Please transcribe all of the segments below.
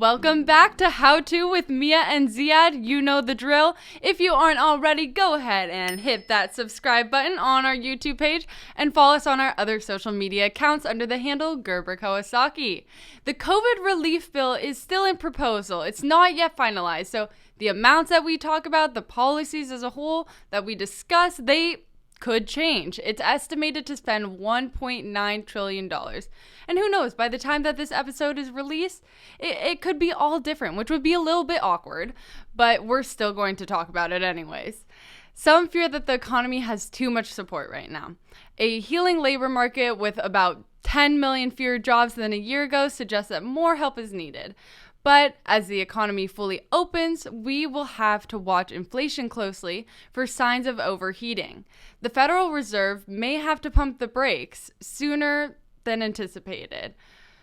Welcome back to How To with Mia and Ziad. You know the drill. If you aren't already, go ahead and hit that subscribe button on our YouTube page and follow us on our other social media accounts under the handle Gerber Kawasaki. The COVID relief bill is still in proposal. It's not yet finalized, so the amounts that we talk about, the policies as a whole that we discuss, they could change. It's estimated to spend $1.9 trillion. And who knows, by the time that this episode is released, it could be all different, which would be a little bit awkward, but we're still going to talk about it anyways. Some fear that the economy has too much support right now. A healing labor market with about 10 million fewer jobs than a year ago suggests that more help is needed. But as the economy fully opens, we will have to watch inflation closely for signs of overheating. The Federal Reserve may have to pump the brakes sooner than anticipated.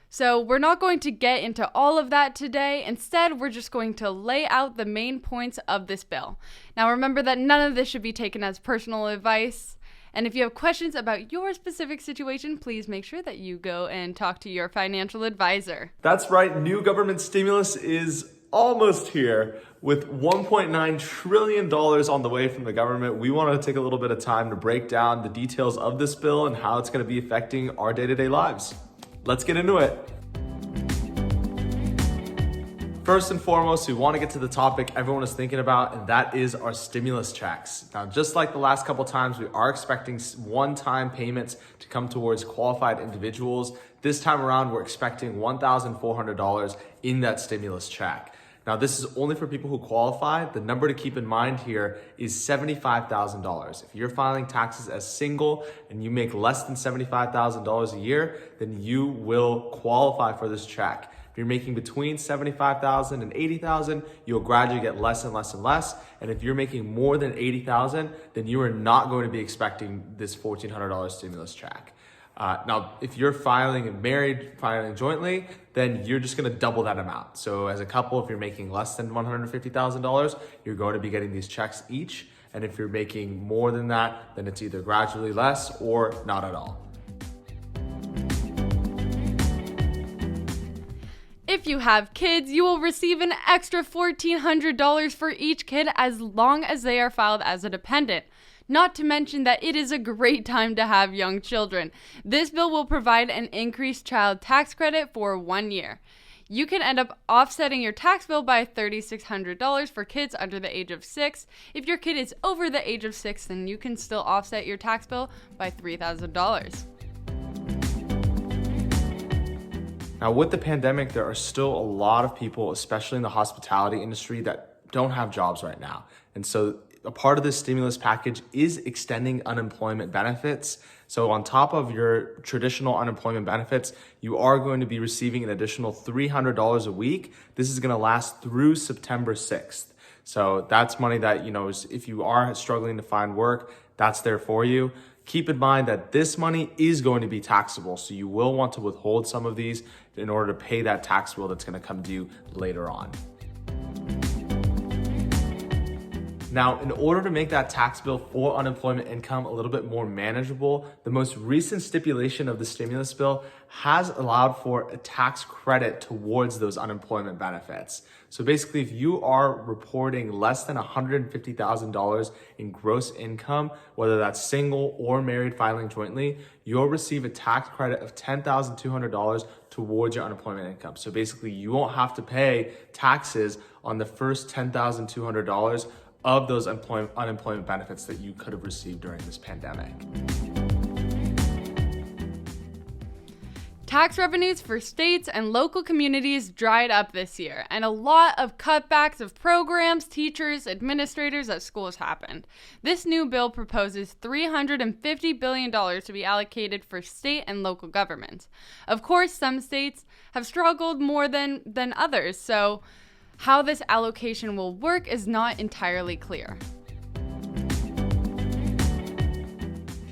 So we're not going to get into all of that today. Instead, we're just going to lay out the main points of this bill. Now remember that none of this should be taken as personal advice. And if you have questions about your specific situation, please make sure that you go and talk to your financial advisor. That's right, new government stimulus is almost here. With $1.9 trillion on the way from the government, we want to take a little bit of time to break down the details of this bill and how it's going to be affecting our day-to-day lives. Let's get into it. First and foremost, we want to get to the topic everyone is thinking about, and that is our stimulus checks. Now, just like the last couple times, we are expecting one-time payments to come towards qualified individuals. This time around, we're expecting $1,400 in that stimulus check. Now, this is only for people who qualify. The number to keep in mind here is $75,000. If you're filing taxes as single and you make less than $75,000 a year, then you will qualify for this check. If you're making between $75,000 and $80,000, you'll gradually get less and less and less. And if you're making more than $80,000, then you are not going to be expecting this $1,400 stimulus check. Now, if you're filing jointly, then you're just going to double that amount. So as a couple, if you're making less than $150,000, you're going to be getting these checks each. And if you're making more than that, then it's either gradually less or not at all. If you have kids, you will receive an extra $1,400 for each kid as long as they are filed as a dependent. Not to mention that it is a great time to have young children. This bill will provide an increased child tax credit for 1 year. You can end up offsetting your tax bill by $3,600 for kids under the age of 6. If your kid is over the age of 6, then you can still offset your tax bill by $3,000. Now, with the pandemic, there are still a lot of people, especially in the hospitality industry, that don't have jobs right now. And so a part of this stimulus package is extending unemployment benefits. So on top of your traditional unemployment benefits, you are going to be receiving an additional $300 a week. This is going to last through September 6th. So that's money that, if you are struggling to find work, that's there for you. Keep in mind that this money is going to be taxable, so you will want to withhold some of these in order to pay that tax bill that's going to come due later on. Now, in order to make that tax bill for unemployment income a little bit more manageable, the most recent stipulation of the stimulus bill has allowed for a tax credit towards those unemployment benefits. So basically, if you are reporting less than $150,000 in gross income, whether that's single or married filing jointly, you'll receive a tax credit of $10,200 towards your unemployment income. So basically, you won't have to pay taxes on the first $10,200 of those unemployment benefits that you could have received during this pandemic. Tax revenues for states and local communities dried up this year, and a lot of cutbacks of programs, teachers, administrators at schools happened. This new bill proposes $350 billion to be allocated for state and local governments. Of course, some states have struggled more than others, so how this allocation will work is not entirely clear.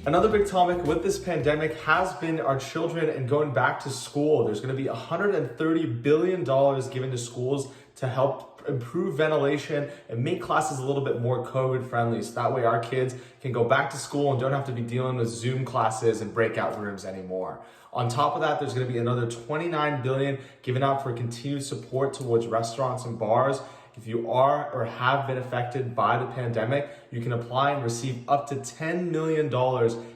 Another big topic with this pandemic has been our children and going back to school. There's going to be $130 billion given to schools to help improve ventilation and make classes a little bit more COVID friendly. So that way our kids can go back to school and don't have to be dealing with Zoom classes and breakout rooms anymore. On top of that, there's going to be another $29 billion given out for continued support towards restaurants and bars. If you are or have been affected by the pandemic, you can apply and receive up to $10 million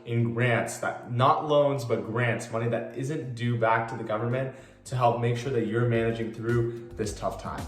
in grants, that not loans, but grants, money that isn't due back to the government to help make sure that you're managing through this tough time.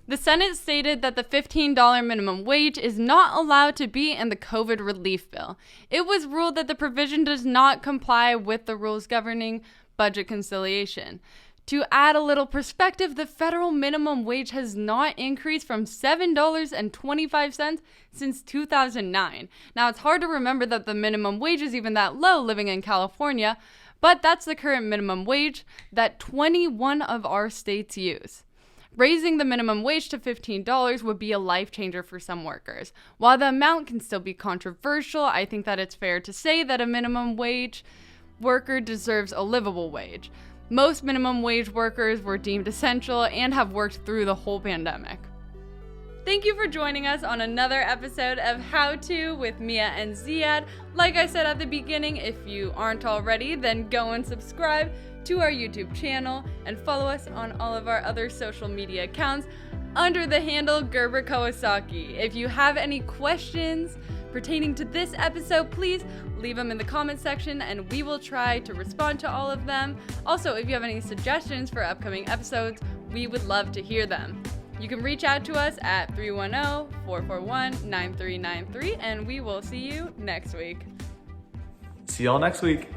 The Senate stated that the $15 minimum wage is not allowed to be in the COVID relief bill. It was ruled that the provision does not comply with the rules governing budget conciliation. To add a little perspective, the federal minimum wage has not increased from $7.25 since 2009. Now, it's hard to remember that the minimum wage is even that low living in California, but that's the current minimum wage that 21 of our states use. Raising the minimum wage to $15 would be a life changer for some workers. While the amount can still be controversial, I think that it's fair to say that a minimum wage worker deserves a livable wage. Most minimum wage workers were deemed essential and have worked through the whole pandemic. Thank you for joining us on another episode of How To with Mia and Ziad. Like I said at the beginning, if you aren't already, then go and subscribe to our YouTube channel and follow us on all of our other social media accounts under the handle Gerber Kawasaki. If you have any questions pertaining to this episode, please leave them in the comment section and we will try to respond to all of them. Also, if you have any suggestions for upcoming episodes, we would love to hear them. You can reach out to us at 310-441-9393 and we will see you next week. See y'all next week.